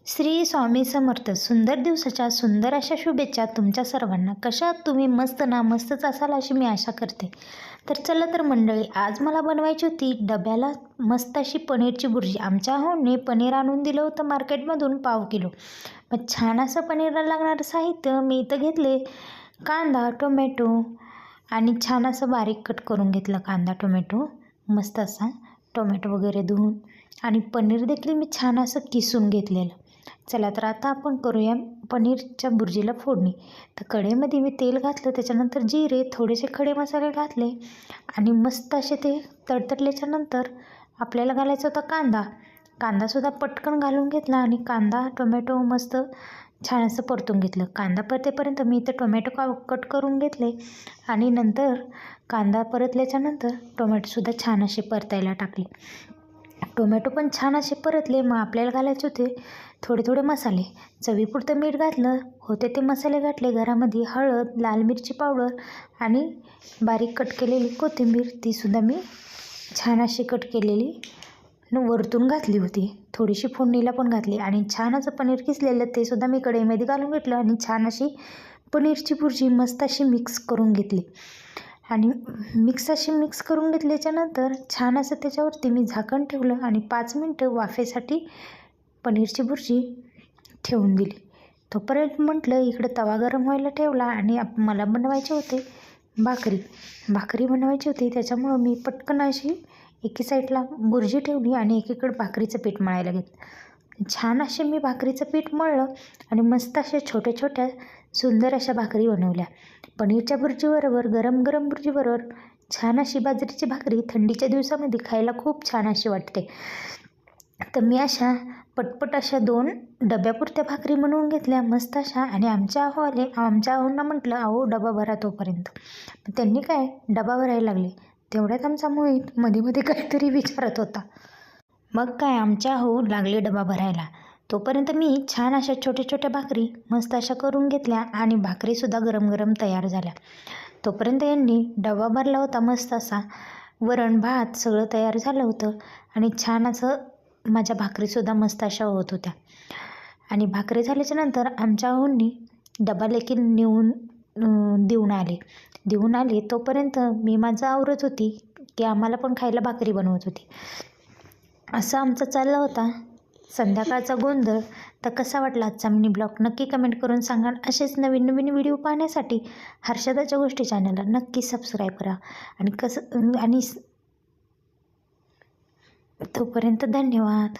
श्री स्वामी समर्थ. सुंदर दिवसाच्या सुंदर अशा शुभेच्छा तुमच्या सर्वांना. कशा आहात तुम्ही? मस्त ना? मस्तच असाल अशी मी आशा करते. तर चला तर मंडळी, आज मला बनवायची होती डब्याला मस्त अशी पनीरची भुर्जी. आमच्या होने पनीर आणून दिलं होतं मार्केटमधून 1/2 किलो. मग छान असं पनीरला लागणारं साहित्य मी इथं घेतले. कांदा, टोमॅटो आणि छान असं बारीक कट करून घेतलं कांदा टोमॅटो. मस्त असा टोमॅटो वगैरे धुवून आणि पनीर देखील मी छान असं किसून घेतलेलं. चला तर आता आपण करूया पनीरच्या भुर्जीला फोडणी. तर कढईमध्ये मी तेल घातलं, त्याच्यानंतर जिरे, थोडेसे खडे मसाले घातले आणि मस्त असे ते तडतडल्याच्या नंतर आपल्याला घालायचा होता कांदा. कांदासुद्धा पटकन घालून घेतला आणि कांदा टोमॅटो मस्त छान असं परतून घेतलं. कांदा परतेपर्यंत मी इथं टोमॅटो कट करून घेतले आणि नंतर कांदा परतल्याच्यानंतर टोमॅटोसुद्धा छान असे परतायला टाकले. टोमॅटो पण छान असे परतले. मग आपल्याला घालायचे होते थोडे थोडे मसाले. चवीपुरतं मीठ घातलं होते, ते मसाले घातले घरामध्ये. हळद, लाल मिरची पावडर आणि बारीक कट केलेली कोथिंबीर, तीसुद्धा मी छान अशी कट केलेली वरतून घातली होती. थोडीशी फोडणीला पण घातली आणि छान असं पनीर किसलेलं ते सुद्धा मी कढईमध्ये घालून घेतलं आणि छान अशी पनीरची भुर्जी मस्त अशी मिक्स करून घेतली. आणि मिक्स करून घेतल्याच्यानंतर छान असं त्याच्यावरती मी झाकण ठेवलं आणि 5 मिनटं वाफेसाठी पनीरची भुर्जी ठेवून दिली. तोपर्यंत म्हटलं इकडं तवा गरम व्हायला ठेवला आणि मला बनवायचे होते भाकरी बनवायची होती. त्याच्यामुळं मी पटकन अशी एकी साईडला भुर्जी ठेवली आणि एकीकडे भाकरीचं पीठ मळायला घेतलं. छान असे मी भाकरीचं पीठ मळलं आणि मस्त अशा छोट्या छोट्या सुंदर अशा भाकरी बनवल्या. पनीरच्या भुर्जीबरोबर, गरम गरम भुर्जीबरोबर छान अशी बाजरीची भाकरी थंडीच्या दिवसामध्ये खायला खूप छान अशी वाटते. तर मी अशा पटपट अशा 2 डब्यापुरत्या भाकरी बनवून घेतल्या मस्त अशा. आणि आमच्या आहोंना म्हटलं, अहो डबा भरा तोपर्यंत. त्यांनी काय डबा भरायला लागले. तेवढ्यात आमचा मोहित मध्ये मध्ये काहीतरी विचारत होता. मग काय आमच्या हो लागले डबा भरायला. तोपर्यंत मी छान अशा छोट्या छोट्या भाकरी मस्त अशा करून घेतल्या आणि भाकरीसुद्धा गरम गरम तयार झाल्या. तोपर्यंत यांनी डबा भरला होता मस्त असा. वरण भात सगळं तयार झालं होतं आणि छान असं माझ्या भाकरीसुद्धा मस्त अशा होत होत्या. आणि भाकरी झाल्याच्यानंतर आमच्या आहोंनी डबा देखील देऊन आले. तोपर्यंत मी माझं आवरत होती की आम्हाला पण खायला भाकरी बनवत होती. असं आमचा चालला होता संध्याकाळचा गोंधळ. तर कसा वाटला आजचा मिनी ब्लॉग नक्की कमेंट करून सांगा. असेच नवीन नवीन व्हिडिओ पाहण्यासाठी हर्षदाच्या गोष्टी चॅनलला नक्की सबस्क्राईब करा. आणि तोपर्यंत धन्यवाद.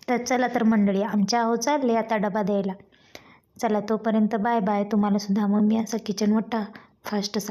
तर चला तर मंडळी, आमच्या आहो चालले आता डबा द्यायला. चला तोपर्यंत बाय बाय तुम्हाला सुद्धा. मग मी असं किचन वट्टा फास्ट